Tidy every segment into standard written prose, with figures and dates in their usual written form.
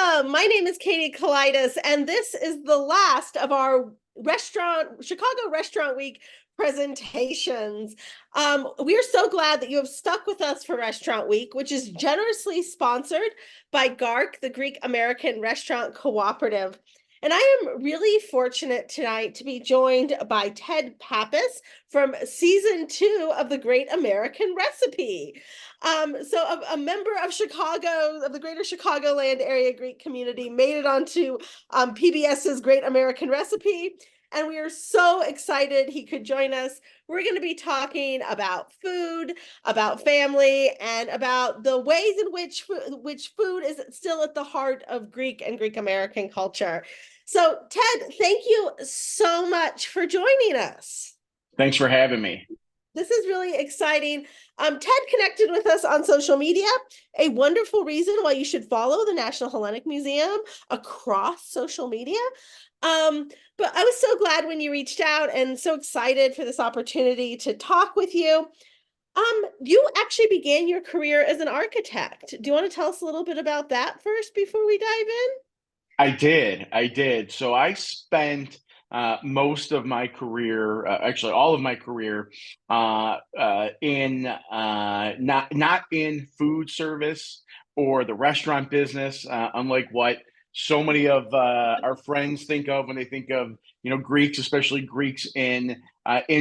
Welcome. My name is Katherine Kelaidis, and this is the last of our Chicago Restaurant Week presentations. We are so glad that you have stuck with us for Restaurant Week, which is generously sponsored by GARC, the Greek American Restaurant Cooperative. And I am really fortunate tonight to be joined by Ted Pappas from season 2 of the Great American Recipe. A member of Chicago, of the greater Chicagoland area Greek community, made it onto PBS's Great American Recipe. And we are so excited he could join us. We're going to be talking about food, about family, and about the ways in which food is still at the heart of Greek and Greek American culture. So, Ted, thank you so much for joining us. Thanks for having me. This is really exciting. Ted connected with us on social media, a wonderful reason why you should follow the National Hellenic Museum across social media. But I was so glad when you reached out and so excited for this opportunity to talk with you. You actually began your career as an architect. Do you want to tell us a little bit about that first before we dive in? I did. So I spent most of my career, actually all of my career, in not in food service or the restaurant business, unlike what so many of our friends think of when they think of Greeks, especially Greeks in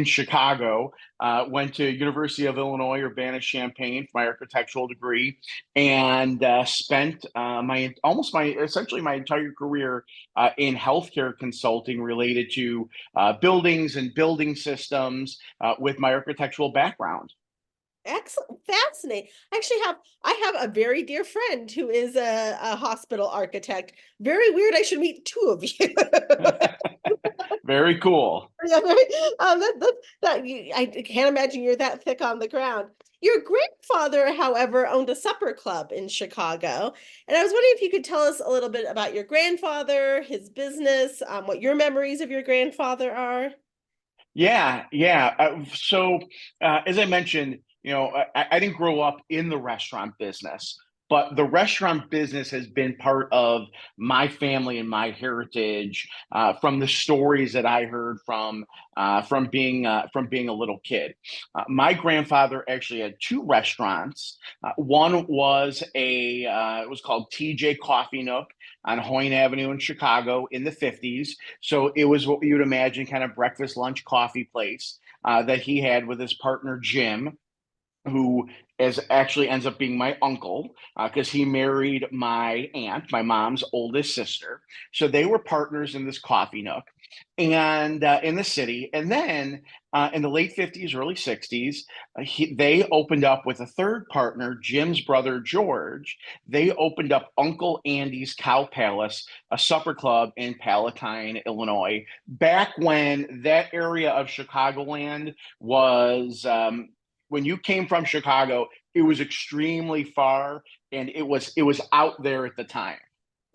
Chicago. Went to University of Illinois Urbana-Champaign for my architectural degree, and spent essentially my entire career in healthcare consulting related to buildings and building systems with my architectural background. Excellent, fascinating. I have a very dear friend who is a hospital architect. Very weird. I should meet two of you. Very cool. Yeah, I can't imagine you're that thick on the ground. Your grandfather, however, owned a supper club in Chicago, and I was wondering if you could tell us a little bit about your grandfather, his business, what your memories of your grandfather are. Yeah. As I mentioned, I didn't grow up in the restaurant business, but the restaurant business has been part of my family and my heritage from the stories that I heard from being a little kid. My grandfather actually had two restaurants. One was it was called TJ Coffee Nook on Hoyne Avenue in Chicago in the 50s. So it was what you'd imagine kind of breakfast, lunch, coffee place that he had with his partner Jim, who is actually ends up being my uncle because he married my aunt, my mom's oldest sister. So they were partners in this coffee nook and in the city. And then in the late 50s, early 60s, they opened up with a third partner, Jim's brother George. They opened up Uncle Andy's Cow Palace, a supper club in Palatine, Illinois, back when that area of Chicagoland was when you came from Chicago, it was extremely far and it was out there at the time.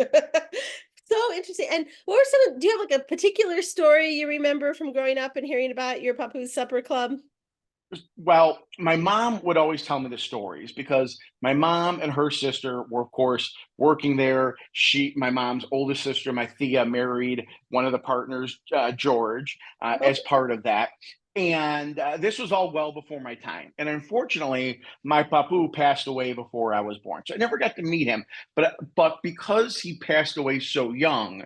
So interesting. And what were do you have like a particular story you remember from growing up and hearing about your Papu's Supper Club? Well, my mom would always tell me the stories because my mom and her sister were, of course, working there. My mom's oldest sister, my Thea, married one of the partners, George, as part of that. And this was all well before my time. And unfortunately, my papu passed away before I was born. So I never got to meet him. But because he passed away so young,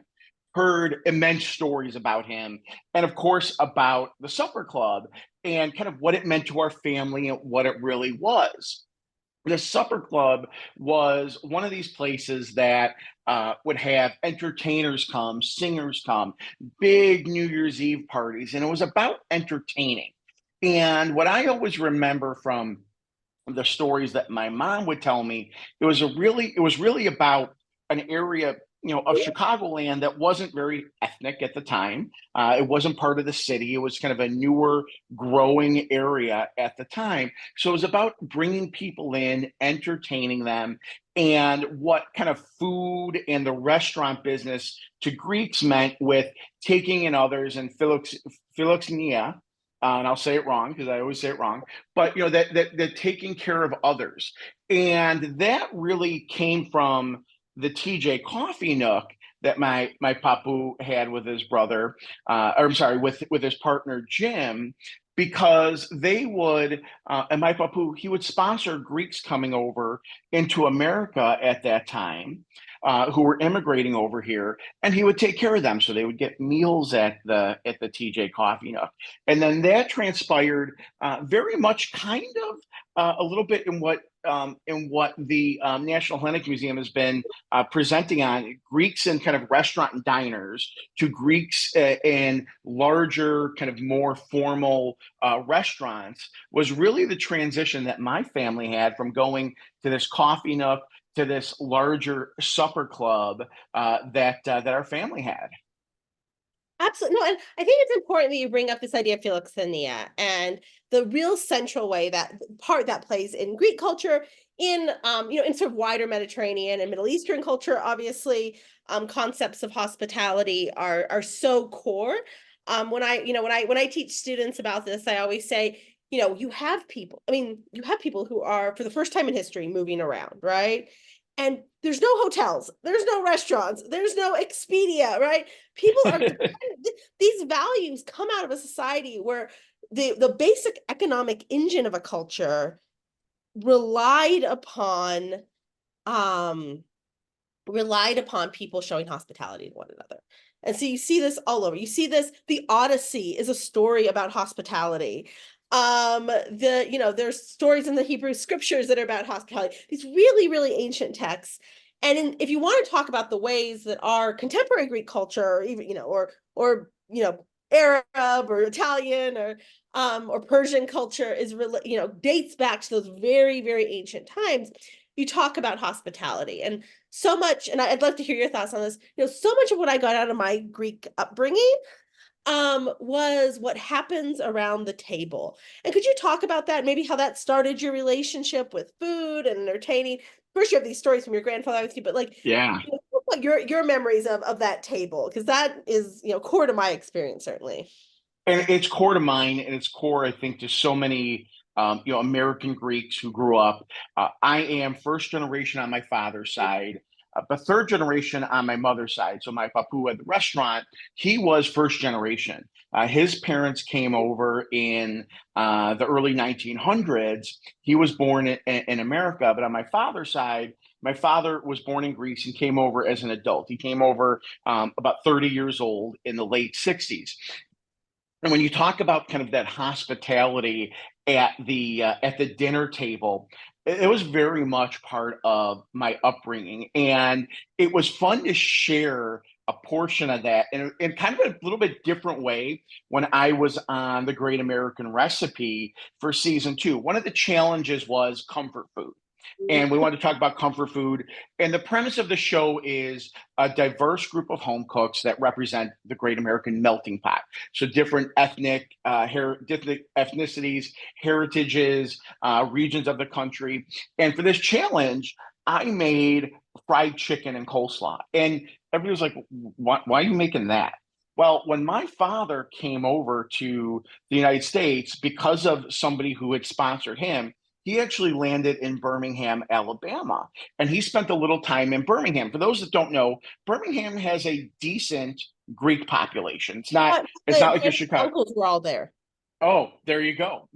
heard immense stories about him. And of course, about the supper club and kind of what it meant to our family and what it really was. The supper club was one of these places that would have entertainers come, singers come, big New Year's Eve parties, and it was about entertaining. And what I always remember from the stories that my mom would tell me, it was really about an area, of Chicagoland that wasn't very ethnic at the time. It wasn't part of the city. It was kind of a newer, growing area at the time. So it was about bringing people in, entertaining them, and what kind of food and the restaurant business to Greeks meant with taking in others and philoxenia. And I'll say it wrong because I always say it wrong, but that taking care of others, and that really came from the TJ Coffee Nook that my papu had with his brother, or I'm sorry, with his partner Jim, because they would, and my papu, he would sponsor Greeks coming over into America at that time, who were immigrating over here, and he would take care of them. So they would get meals at the TJ Coffee Nook, and then that transpired very much kind of a little bit in what the National Hellenic Museum has been presenting on Greeks in kind of restaurant and diners to Greeks in larger, kind of more formal restaurants, was really the transition that my family had from going to this coffee nook to this larger supper club that our family had. Absolutely. No, and I think it's important that you bring up this idea of philoxenia and the real central way that part that plays in Greek culture, in in sort of wider Mediterranean and Middle Eastern culture, obviously, concepts of hospitality are so core. When I teach students about this, I always say, you have people, you have people who are for the first time in history moving around, right? And there's no hotels, there's no restaurants, there's no Expedia, right? People are these values come out of a society where the basic economic engine of a culture relied upon um people showing hospitality to one another. And so you see this all over. You see this, the Odyssey is a story about hospitality. There's stories in the Hebrew scriptures that are about hospitality, these really, really ancient texts. And if you want to talk about the ways that our contemporary Greek culture, or even, Arab or Italian or Persian culture dates back to those very, very ancient times, you talk about hospitality. And so much, and I'd love to hear your thoughts on this. So much of what I got out of my Greek upbringing was what happens around the table. And could you talk about that? Maybe how that started your relationship with food and entertaining. First, you have these stories from your grandfather with you, but like, Yeah. what your memories of that table, because that is core to my experience, certainly. And it's core to mine, and it's core, I think, to so many American Greeks who grew up. I am first generation on my father's side, but third generation on my mother's side. So my papu at the restaurant, he was first generation. His parents came over in the early 1900s. He was born in America, but on my father's side, my father was born in Greece and came over as an adult. He came over about 30 years old in the late 60s. And when you talk about kind of that hospitality at the dinner table, it was very much part of my upbringing, and it was fun to share a portion of that in kind of a little bit different way when I was on the Great American Recipe for season two. One of the challenges was comfort food, and we wanted to talk about comfort food. And the premise of the show is a diverse group of home cooks that represent the Great American Melting Pot. So different different ethnicities, heritages, regions of the country. And for this challenge, I made fried chicken and coleslaw. And everybody was like, why are you making that? Well, when my father came over to the United States, because of somebody who had sponsored him, he actually landed in Birmingham, Alabama, and he spent a little time in Birmingham. For those that don't know, Birmingham has a decent Greek population. It's not it's My not like a Chicago. uncles were all there. Oh, there you go.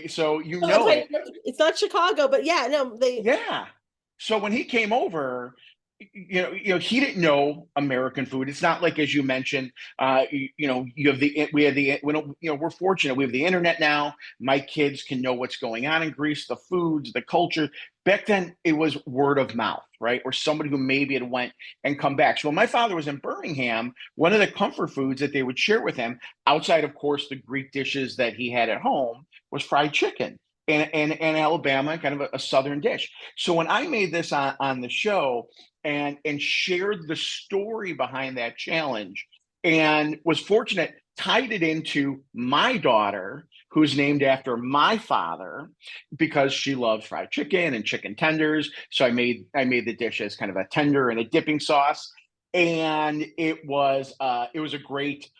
So So that's why it. it's not Chicago, but yeah, no, they. Yeah. So when he came over, he didn't know American food. It's not like, as you mentioned, you have we have the, we don't, we're fortunate. We have the internet now. My kids can know what's going on in Greece, the foods, the culture. Back then, it was word of mouth, right? Or somebody who maybe had went and come back. So when my father was in Birmingham, one of the comfort foods that they would share with him, outside, of course, the Greek dishes that he had at home, was fried chicken. And Alabama, kind of a southern dish. So when I made this on the show and shared the story behind that challenge, and was fortunate, tied it into my daughter, who's named after my father, because she loves fried chicken and chicken tenders. So I made the dish as kind of a tender and a dipping sauce, and it was a great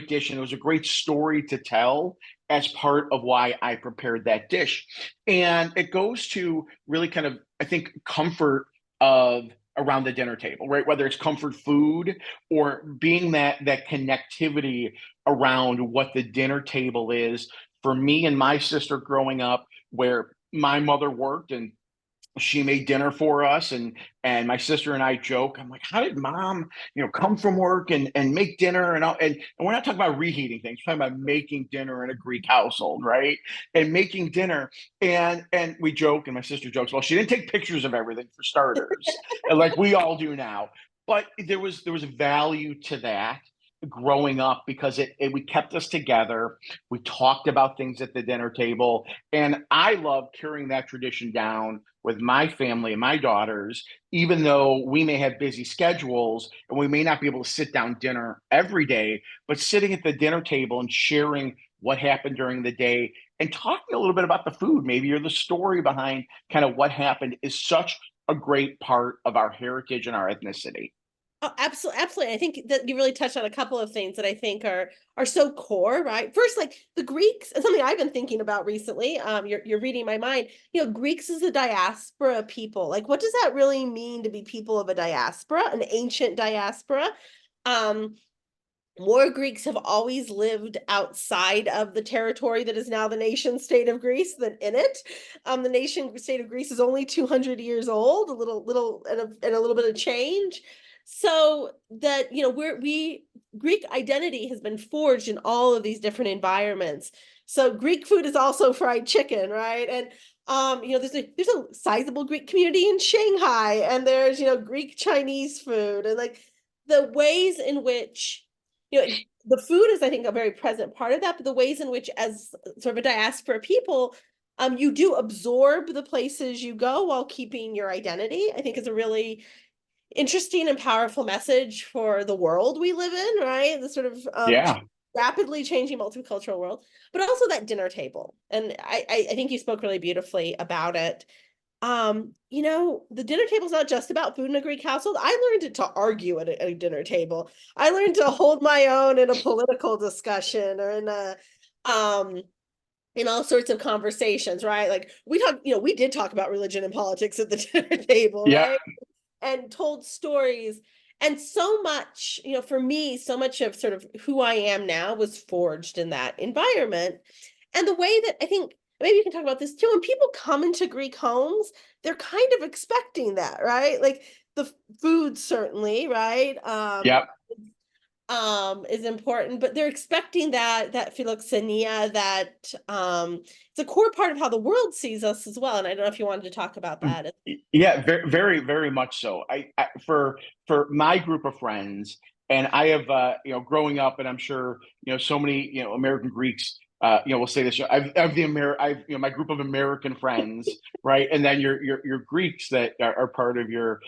dish, and it was a great story to tell as part of why I prepared that dish. And it goes to really kind of, I think, comfort of around the dinner table, right? Whether it's comfort food or being that connectivity around what the dinner table is for me and my sister growing up, where my mother worked and she made dinner for us, and my sister and I joke. I'm like, how did mom, come from work and make dinner and we're not talking about reheating things. We're talking about making dinner in a Greek household, right? And making dinner and we joke, and my sister jokes, well, she didn't take pictures of everything for starters, like we all do now. But there was value to that growing up because we kept us together. We talked about things at the dinner table, and I love carrying that tradition down with my family and my daughters, even though we may have busy schedules and we may not be able to sit down dinner every day, but sitting at the dinner table and sharing what happened during the day and talking a little bit about the food, maybe, or the story behind kind of what happened, is such a great part of our heritage and our ethnicity. Oh, absolutely, absolutely. I think that you really touched on a couple of things that I think are so core, right? First, like the Greeks, and something I've been thinking about recently. You're reading my mind. Greeks is a diaspora people. Like, what does that really mean to be people of a diaspora, an ancient diaspora? Um, More Greeks have always lived outside of the territory that is now the nation state of Greece than in it. The nation state of Greece is only 200 years old, a little and a little bit of change. So that we Greek identity has been forged in all of these different environments. So Greek food is also fried chicken, right? And there's a sizable Greek community in Shanghai, and there's Greek Chinese food, and like the ways in which the food is, I think, a very present part of that, but the ways in which, as sort of a diaspora people, you do absorb the places you go while keeping your identity, I think is a really interesting and powerful message for the world we live in, right? The sort of Yeah. rapidly changing multicultural world, but also that dinner table. And I think you spoke really beautifully about it. The dinner table is not just about food in a Greek household. I learned to argue at a dinner table. I learned to hold my own in a political discussion or um in all sorts of conversations, right? Like we did talk about religion and politics at the dinner table, Yeah. right? And told stories. And so much, for me, so much of sort of who I am now was forged in that environment. And the way that I think, maybe you can talk about this too, when people come into Greek homes, they're kind of expecting that, right? Like the food, certainly, right? Yeah. Is important, but they're expecting that philoxenia, that it's a core part of how the world sees us as well. And I don't know if you wanted to talk about that. Yeah, very, very, very much so. For my group of friends, and I have, growing up, and I'm sure so many American Greeks, will say this. I've my group of American friends, right, and then your Greeks that are part of your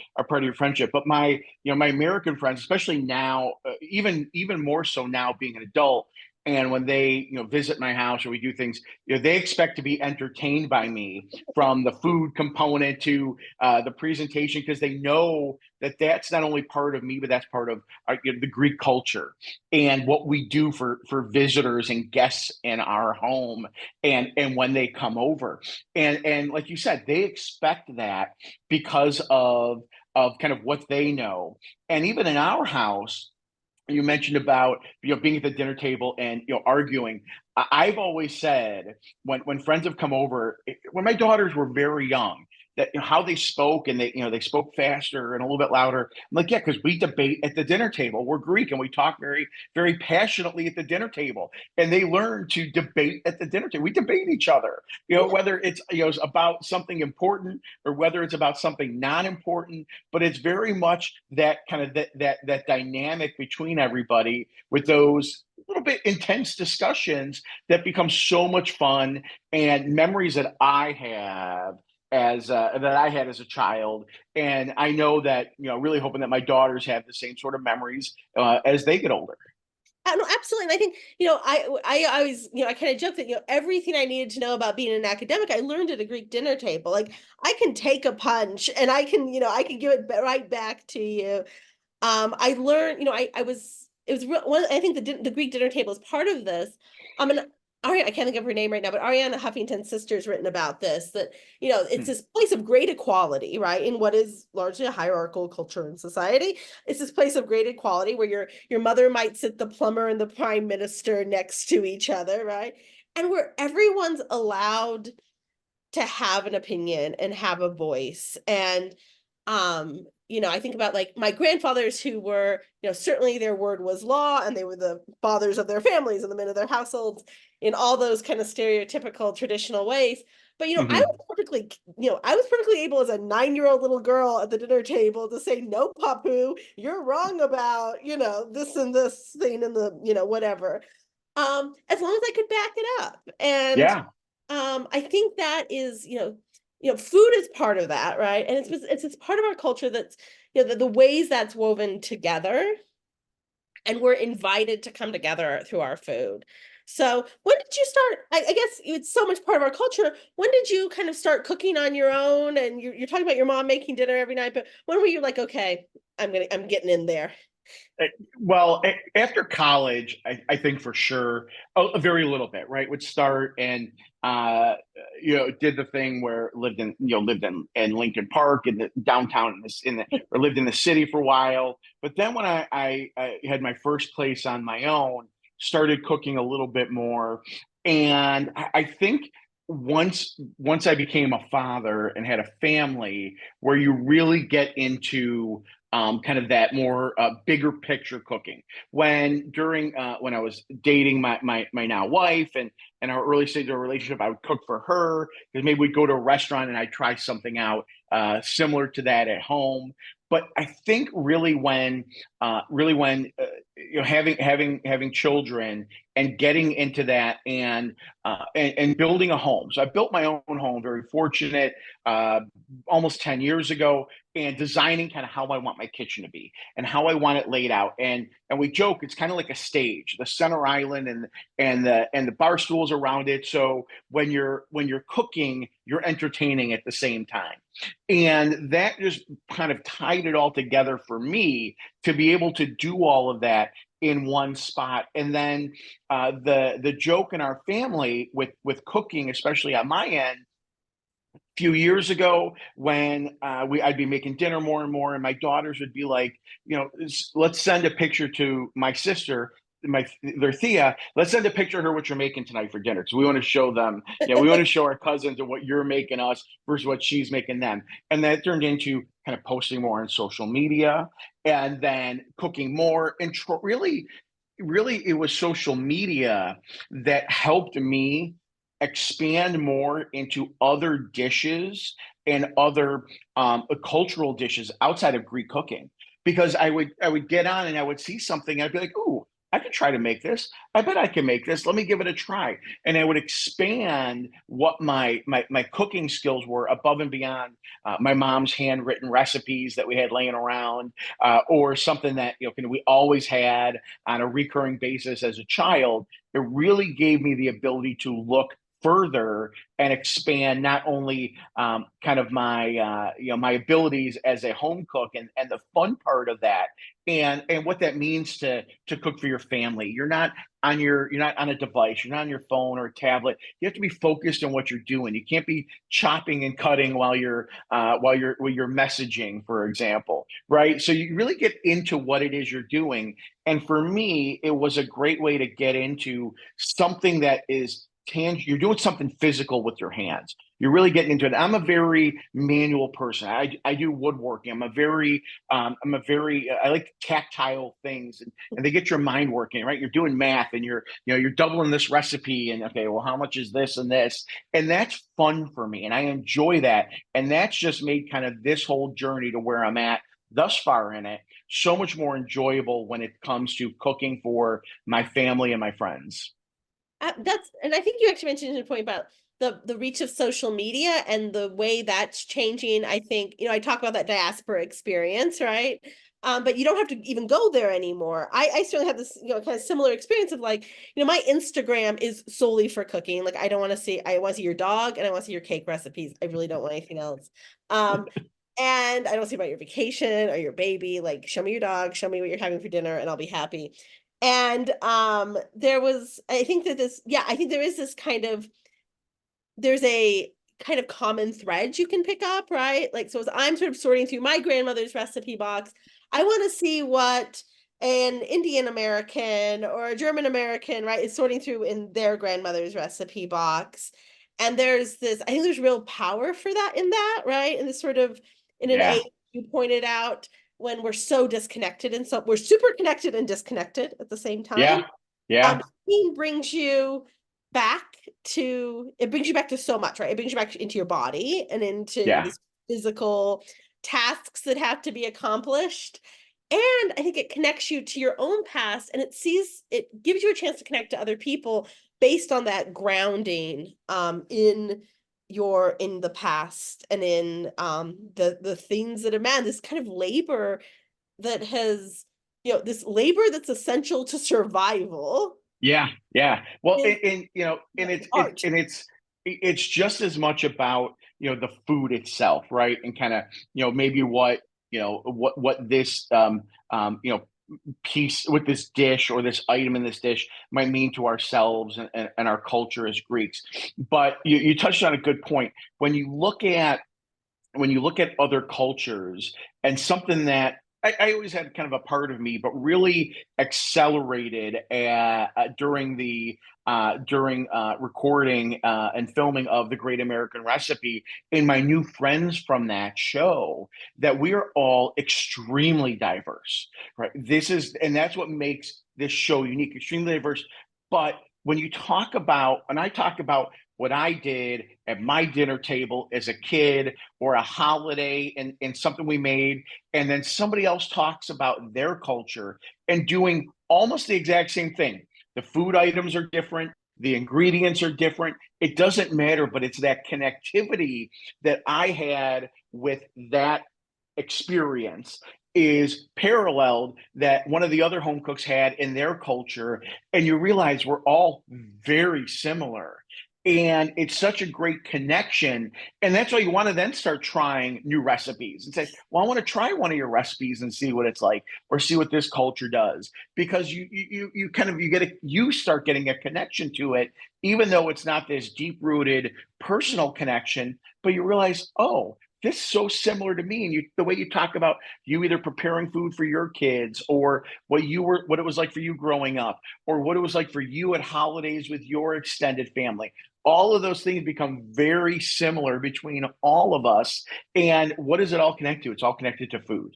friendship. But my American friends, especially now, even more so now being an adult. And when they, visit my house or we do things, they expect to be entertained by me, from the food component to the presentation, because they know that that's not only part of me, but that's part of the Greek culture and what we do for visitors and guests in our home, and when they come over, and like you said, they expect that because of kind of what they know, and even in our house. You mentioned about being at the dinner table and arguing. I've always said, when friends have come over, when my daughters were very young, that how they spoke, and they spoke faster and a little bit louder. I'm like, yeah, because we debate at the dinner table. We're Greek and we talk very, very passionately at the dinner table, and they learn to debate at the dinner table. We debate each other, whether it's about something important or whether it's about something non important, but it's very much that kind of that dynamic between everybody, with those little bit intense discussions that become so much fun, and memories that I have that I had as a child. And I know that, really hoping that my daughters have the same sort of memories as they get older. No, absolutely. And I think, I always, I kind of joke that, everything I needed to know about being an academic, I learned at a Greek dinner table. Like I can take a punch and I can give it right back to you. I learned, I was, it was real, one, I think the Greek dinner table is part of this. And Ariana, I can't think of her name right now, but Ariana Huffington's sister's written about this, that, it's Hmm. this place of great equality, right? In what is largely a hierarchical culture and society. It's this place of great equality where your mother might sit the plumber and the prime minister next to each other, right? And where everyone's allowed to have an opinion and have a voice. And I think about like my grandfathers who were, certainly their word was law and they were the fathers of their families and the men of their households in all those kind of stereotypical traditional ways. But Hmm. I was perfectly able as a 9-year-old little girl at the dinner table to say, no, Papu, you're wrong about, this and this thing and the, whatever. As long as I could back it up. And Yeah. I think that is, food is part of that, right? And it's part of our culture that's, the ways that's woven together, and we're invited to come together through our food. So when did you start? I guess it's so much part of our culture. When did you kind of start cooking on your own? And you're talking about your mom making dinner every night, but when were you like, okay, I'm getting in there? Uh, Well, after college, I think for sure a very little bit, right? Would start and did the thing where lived in Lincoln Park in the downtown or lived in the city for a while. But then when I had my first place on my own, started cooking a little bit more, and I think once I became a father and had a family, where you really get into kind of that more bigger picture cooking. When I was dating my now wife and our early stage of our relationship, I would cook for her because maybe we'd go to a restaurant and I'd try something out similar to that at home. But I think really when having children and getting into that and building a home. So I built my own home. Very fortunate. Uh, Almost 10 years ago, and designing kind of how I want my kitchen to be and how I want it laid out. And we joke it's kind of like a stage, the center island and the bar stools around it. So when you're cooking, you're entertaining at the same time. And that just kind of tied it all together for me to be able to do all of that in one spot. And then the joke in our family with cooking, especially on my end, few years ago when I'd be making dinner more and more, and my daughters would be like, let's send a picture to my sister, their Thea. Let's send a picture of her what you're making tonight for dinner because we want to show them. We want to show our cousins and what you're making us versus what she's making them. And that turned into kind of posting more on social media and then cooking more. And really, it was social media that helped me expand more into other dishes and other cultural dishes outside of Greek cooking. Because I would get on and I would see something and I'd be like, "Ooh, I could try to make this. I bet I can make this. Let me give it a try." And I would expand what my cooking skills were above and beyond my mom's handwritten recipes that we had laying around, or something that we always had on a recurring basis as a child. It really gave me the ability to look further and expand not only kind of my abilities as a home cook and the fun part of that and what that means to cook for your family. You're not on a device, you're not on your phone or a tablet. You have to be focused on what you're doing. You can't be chopping and cutting while you're messaging, for example, right? So you really get into what it is you're doing. And for me, it was a great way to get into something that is tangible. You're doing something physical with your hands. You're really getting into it. I'm a very manual person. I do woodworking. I like tactile things, and they get your mind working, right? You're doing math and you're doubling this recipe, and okay, well, how much is this and this? And that's fun for me. And I enjoy that. And that's just made kind of this whole journey to where I'm at thus far in it so much more enjoyable when it comes to cooking for my family and my friends. And I think you actually mentioned a point about the reach of social media and the way that's changing. I think, I talk about that diaspora experience, right? But you don't have to even go there anymore. I certainly have this, kind of similar experience of like, my Instagram is solely for cooking. Like I want to see your dog and I want to see your cake recipes. I really don't want anything else. Um, and I don't see about your vacation or your baby. Like, show me your dog, show me what you're having for dinner, and I'll be happy. And there was, I think that this, yeah, I think there is this kind of, there's a kind of common thread you can pick up, right? Like, so as I'm sort of sorting through my grandmother's recipe box, I want to see what an Indian American or a German American, right, is sorting through in their grandmother's recipe box. And there's this, I think there's real power for that in that, right? And this sort of, in an Yeah. age you pointed out, when we're so disconnected, and so we're super connected and disconnected at the same time. Yeah. Yeah. Cooking brings you back it brings you back to so much, right? It brings you back into your body and into Yeah. this physical tasks that have to be accomplished. And I think it connects you to your own past, and it gives you a chance to connect to other people based on that grounding in the past, and in the things that are, man, this kind of labor that has, this labor that's essential to survival Yeah, yeah. Well, is and and art. it's just as much about the food itself, right? And kind of maybe what what this piece with this dish or this item in this dish might mean to ourselves and our culture as Greeks. But you touched on a good point when you look at other cultures and something that I always had kind of a part of me, but really accelerated during the during recording and filming of the Great American Recipe in my new friends from that show, that we are all extremely diverse, right? And that's what makes this show unique, extremely diverse. But when I talk about what I did at my dinner table as a kid, or a holiday and something we made, and then somebody else talks about their culture and doing almost the exact same thing. The food items are different, the ingredients are different. It doesn't matter, but it's that connectivity that I had with that experience is paralleled that one of the other home cooks had in their culture, and you realize we're all very similar, and it's such a great connection. And that's why you want to then start trying new recipes and say, well, I want to try one of your recipes and see what it's like, or see what this culture does, because you kind of you start getting a connection to it, even though it's not this deep rooted personal connection. But you realize, oh, this is so similar to me. And the way you talk about you either preparing food for your kids, or what it was like for you growing up, or what it was like for you at holidays with your extended family, all of those things become very similar between all of us. And what does it all connect to? It's all connected to food.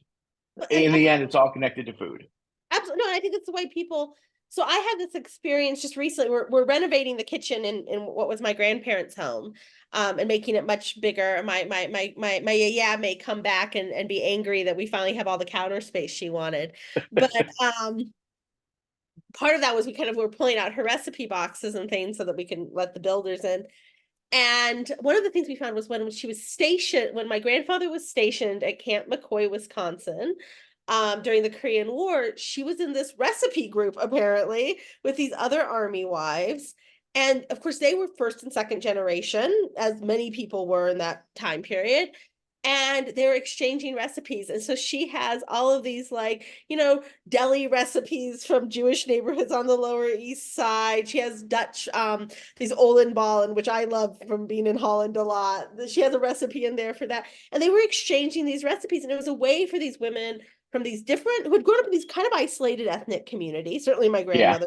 And In the end, it's all connected to food. absolutely, no, I think it's the way people. So I had this experience just recently. We're renovating the kitchen in what was my grandparents' home, and making it much bigger. My yeah may come back and be angry that we finally have all the counter space she wanted, but part of that was we kind of were pulling out her recipe boxes and things so that we can let the builders in. And one of the things we found was when my grandfather was stationed at Camp McCoy, Wisconsin, during the Korean War, she was in this recipe group apparently with these other army wives. And of course, they were first and second generation, as many people were in that time period. And they're exchanging recipes. And so she has all of these, like, deli recipes from Jewish neighborhoods on the Lower East Side. She has Dutch, these Olenballen, which I love from being in Holland a lot. She has a recipe in there for that. And they were exchanging these recipes. And it was a way for these women from these different, who had grown up in these kind of isolated ethnic communities, certainly my Yeah, grandmother,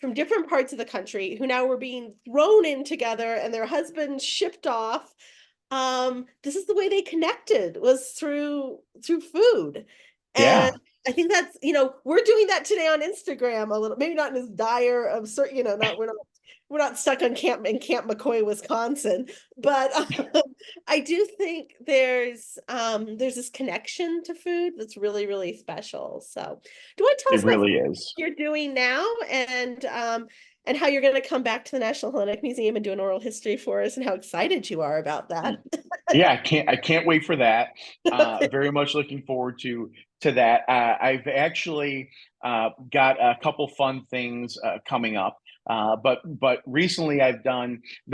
from different parts of the country, who now were being thrown in together and their husbands shipped off. This is the way they connected, was through food. And yeah. I think that's, we're doing that today on Instagram a little, maybe not in as dire of certain, not we're not stuck on Camp McCoy, Wisconsin, but I do think there's this connection to food that's really, really special. So do you want to tell us It about really is. you're doing now, and how you're going to come back to the National Hellenic Museum and do an oral history for us, and how excited you are about that? Yeah, I can't wait for that. Very much looking forward to that. I've actually got a couple fun things coming up. But recently I've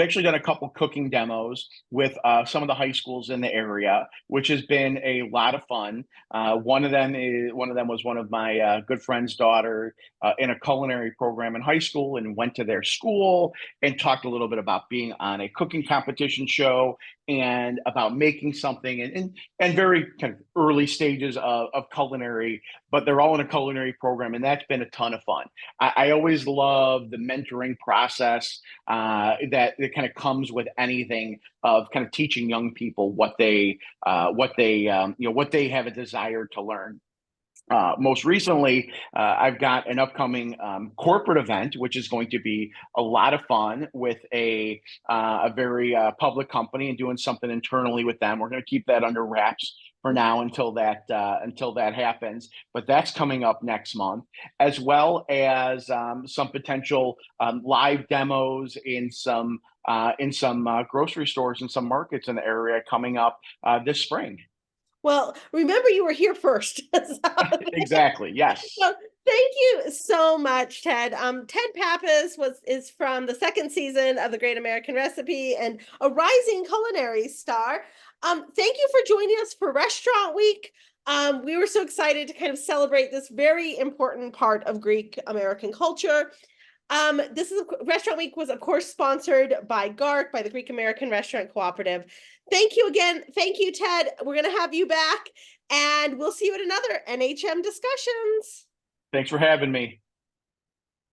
actually done a couple cooking demos with some of the high schools in the area, which has been a lot of fun. One of them was one of my good friend's daughter in a culinary program in high school, and went to their school and talked a little bit about being on a cooking competition show and about making something, and very kind of early stages of culinary, but they're all in a culinary program, and that's been a ton of fun. I always love the mentoring process that kind of comes with anything of kind of teaching young people what they have a desire to learn. Most recently, I've got an upcoming corporate event, which is going to be a lot of fun with a very public company, and doing something internally with them. We're going to keep that under wraps for now until that happens. But that's coming up next month, as well as some potential live demos in some grocery stores and some markets in the area coming up this spring. Well, remember you were here first. Exactly. Yes. So thank you so much, Ted. Ted Pappas is from the second season of The Great American Recipe and a rising culinary star. Thank you for joining us for Restaurant Week. We were so excited to kind of celebrate this very important part of Greek American culture. This is Restaurant Week was, of course, sponsored by GARC, by the Greek American Restaurant Cooperative. Thank you again. Thank you, Ted. We're going to have you back, and we'll see you at another NHM Discussions. Thanks for having me.